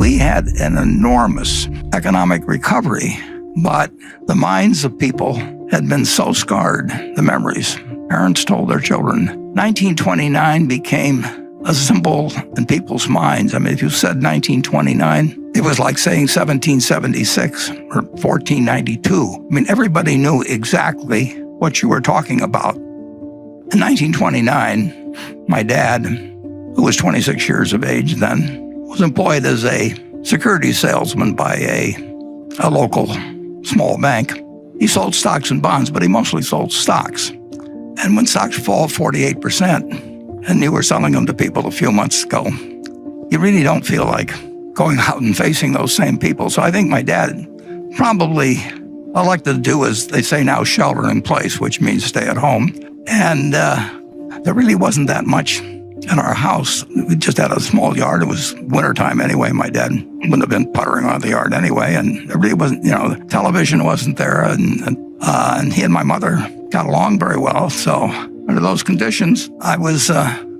we had an enormous economic recovery, but the minds of people had been so scarred, the memories. Parents told their children. 1929 became a symbol in people's minds. I mean, if you said 1929, it was like saying 1776 or 1492. I mean, everybody knew exactly what you were talking about. In 1929, my dad, who was 26 years of age then, was employed as a security salesman by a local small bank. He sold stocks and bonds, but he mostly sold stocks. And when stocks fall 48%, and you were selling them to people a few months ago, you really don't feel like going out and facing those same people. So I think my dad probably elected to do, as they say now, shelter in place, which means stay at home. And there really wasn't that much in our house. We just had a small yard. It was wintertime anyway. My dad wouldn't have been puttering around the yard anyway. And there really wasn't, the television wasn't there. And he and my mother got along very well. So under those conditions, I was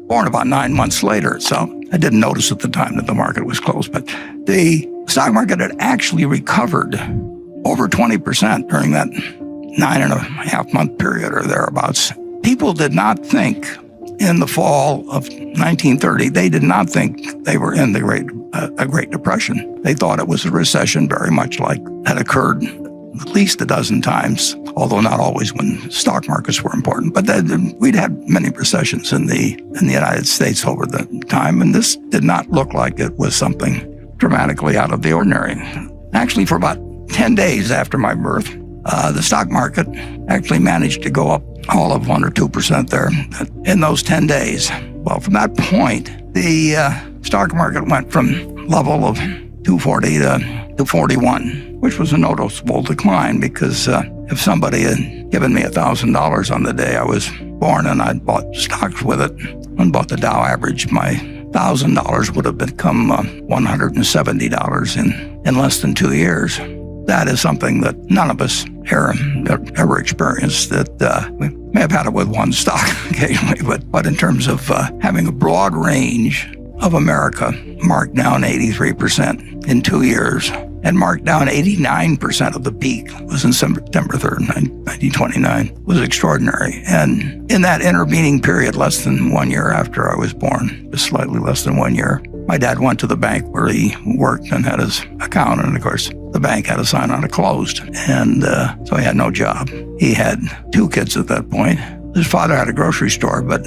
born about 9 months later. So I didn't notice at the time that the market was closed. But the stock market had actually recovered over 20% during that 9.5-month period or thereabouts. People did not think in the fall of 1930, they did not think they were in a Great Depression. They thought it was a recession very much like had occurred at least a dozen times, although not always when stock markets were important. But we'd had many recessions in the United States over the time, and this did not look like it was something dramatically out of the ordinary. Actually, for about 10 days after my birth, the stock market actually managed to go up all of 1 or 2% there in those 10 days. Well, from that point, the stock market went from level of 240 to 241, which was a noticeable decline because if somebody had given me $1,000 on the day I was born and I'd bought stocks with it and bought the Dow average, my $1,000 would have become $170 in less than 2 years. That is something that none of us ever experienced. That we may have had it with one stock occasionally, but in terms of having a broad range of America marked down 83% in 2 years and marked down 89% of the peak was in September 3rd, 1929, was extraordinary. And in that intervening period, less than 1 year after I was born, just slightly less than 1 year, my dad went to the bank where he worked and had his account. And of course, the bank had a sign on it closed. And so he had no job. He had 2 kids at that point. His father had a grocery store, but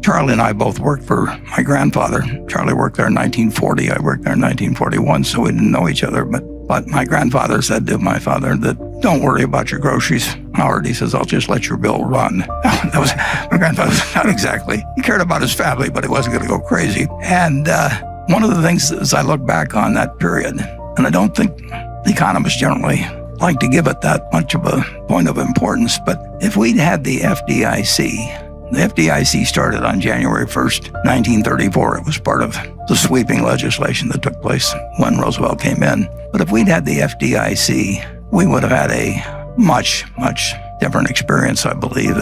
Charlie and I both worked for my grandfather. Charlie worked there in 1940. I worked there in 1941, so we didn't know each other. But my grandfather said to my father that, "Don't worry about your groceries, Howard." He says, "I'll just let your bill run." That was my grandfather. Not exactly. He cared about his family, but he wasn't going to go crazy. And one of the things as I look back on that period, and I don't think economists generally like to give it that much of a point of importance, but if we'd had the FDIC started on January 1st, 1934. It was part of the sweeping legislation that took place when Roosevelt came in. But if we'd had the FDIC, we would have had a much, much different experience, I believe,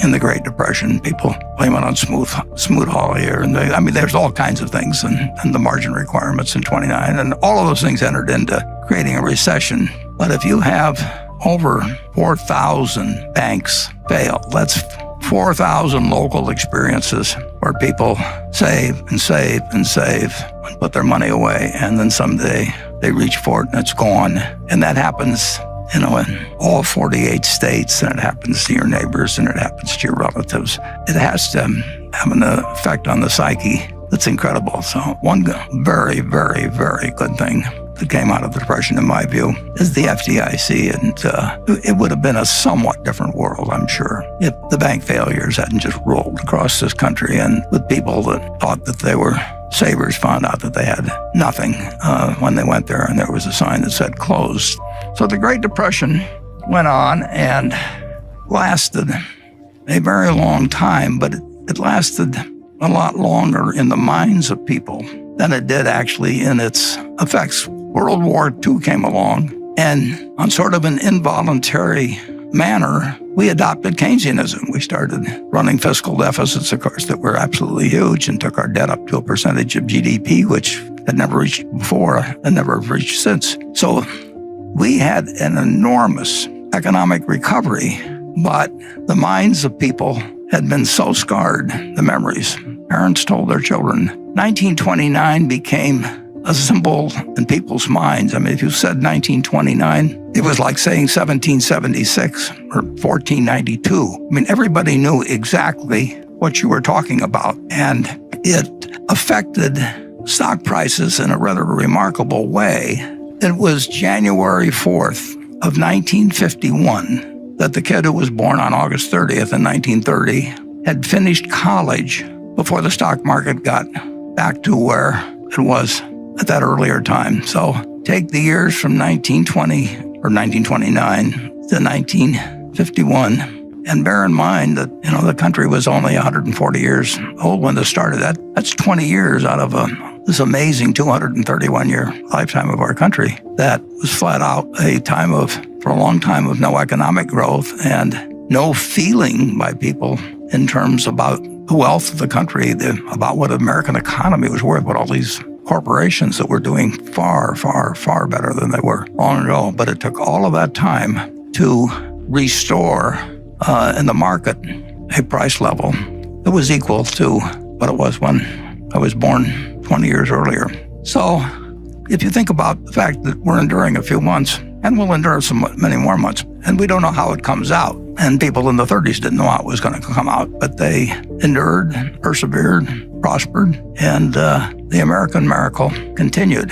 in the Great Depression. People blame it on Smoot-Hawley, there's all kinds of things, and the margin requirements in 29, and all of those things entered into creating a recession. But if you have over 4,000 banks fail, that's 4,000 local experiences where people save and save and save and put their money away, and then someday they reach for it and it's gone. And that happens, in all 48 states, and it happens to your neighbors and it happens to your relatives. It has to have an effect on the psyche that's incredible. So one very, very, very good thing that came out of the Depression, in my view, is the FDIC. And it would have been a somewhat different world, I'm sure, if the bank failures hadn't just rolled across this country, and with people that thought that they were savers found out that they had nothing when they went there, and there was a sign that said closed. So the Great Depression went on and lasted a very long time, but it lasted a lot longer in the minds of people than it did actually in its effects. World War II came along, and on sort of an involuntary manner, we adopted Keynesianism. We started running fiscal deficits, of course, that were absolutely huge, and took our debt up to a percentage of GDP, which had never reached before and never reached since. So we had an enormous economic recovery, but the minds of people had been so scarred, the memories. Parents told their children. 1929 became a symbol in people's minds. I mean, if you said 1929, it was like saying 1776 or 1492. I mean, everybody knew exactly what you were talking about, and it affected stock prices in a rather remarkable way. It was January 4th of 1951 that the kid who was born on August 30th in 1930 had finished college before the stock market got back to where it was at that earlier time. So take the years from 1920 or 1929 to 1951 and bear in mind that, the country was only 140 years old when this started. That's 20 years out of this amazing 231-year lifetime of our country. That was flat out a time for a long time of no economic growth and no feeling by people in terms about the wealth of the country, about what the American economy was worth, what all these corporations that were doing far, far, far better than they were long ago. But it took all of that time to restore in the market a price level that was equal to what it was when I was born 20 years earlier. So if you think about the fact that we're enduring a few months, and we'll endure many more months, and we don't know how it comes out. And people in the 30s didn't know how it was going to come out, but they endured, persevered, prospered, and the American miracle continued.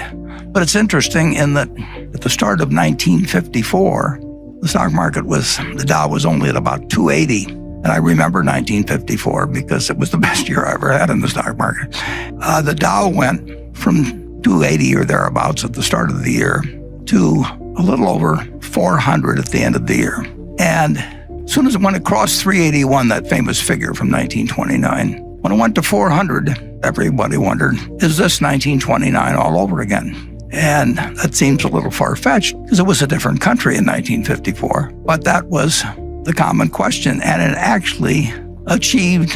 But it's interesting in that at the start of 1954, the stock market the Dow was only at about 280. And I remember 1954 because it was the best year I ever had in the stock market. The Dow went from 280 or thereabouts at the start of the year to a little over 400 at the end of the year. And as soon as when it crossed 381, that famous figure from 1929, when it went to 400, everybody wondered, is this 1929 all over again? And that seems a little far-fetched because it was a different country in 1954. But that was the common question, and it actually achieved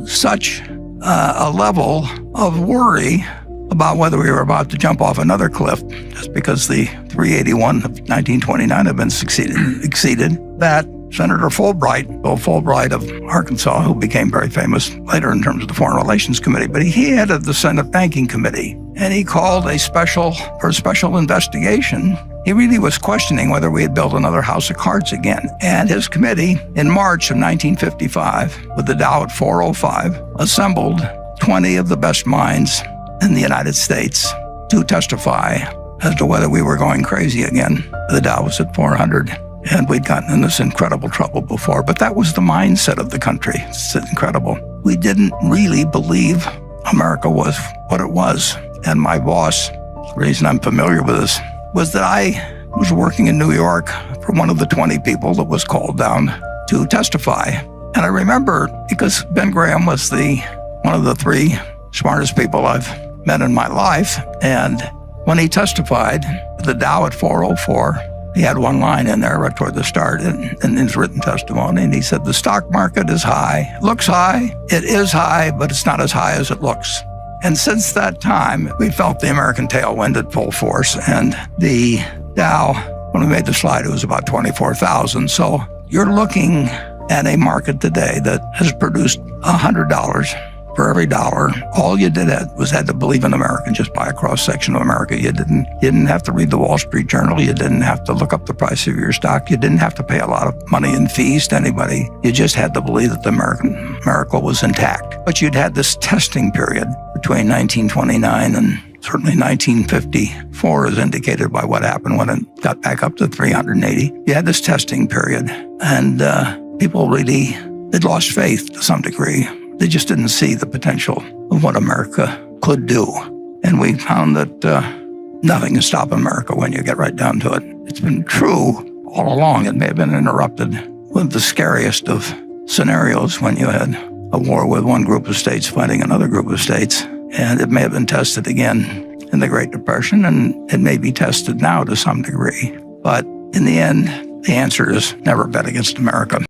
such a level of worry about whether we were about to jump off another cliff, just because the 381 of 1929 had been exceeded, that Senator Bill Fulbright of Arkansas, who became very famous later in terms of the Foreign Relations Committee, but he headed the Senate Banking Committee, and he called a special investigation. He really was questioning whether we had built another house of cards again. And his committee, in March of 1955, with the Dow at 405, assembled 20 of the best minds in the United States to testify as to whether we were going crazy again. The Dow was at 400, and we'd gotten in this incredible trouble before. But that was the mindset of the country. It's incredible. We didn't really believe America was what it was. And my boss, the reason I'm familiar with this, was that I was working in New York for one of the 20 people that was called down to testify. And I remember, because Ben Graham was one of the three smartest people I've met in my life, and when he testified, the Dow at 404, he had one line in there right toward the start in his written testimony, and he said, the stock market is high. It looks high, it is high, but it's not as high as it looks. And since that time, we felt the American tailwind at full force, and the Dow, when we made the slide, it was about 24,000. So you're looking at a market today that has produced $100 for every dollar. All you did was had to believe in America and just buy a cross-section of America. You didn't have to read the Wall Street Journal. You didn't have to look up the price of your stock. You didn't have to pay a lot of money in fees to anybody. You just had to believe that the American miracle was intact. But you'd had this testing period between 1929 and certainly 1954, as indicated by what happened when it got back up to 380. You had this testing period, and people really, they'd lost faith to some degree. They just didn't see the potential of what America could do. And we found that nothing can stop America when you get right down to it. It's been true all along. It may have been interrupted with the scariest of scenarios when you had a war with one group of states fighting another group of states. And it may have been tested again in the Great Depression, and it may be tested now to some degree. But in the end, the answer is never bet against America.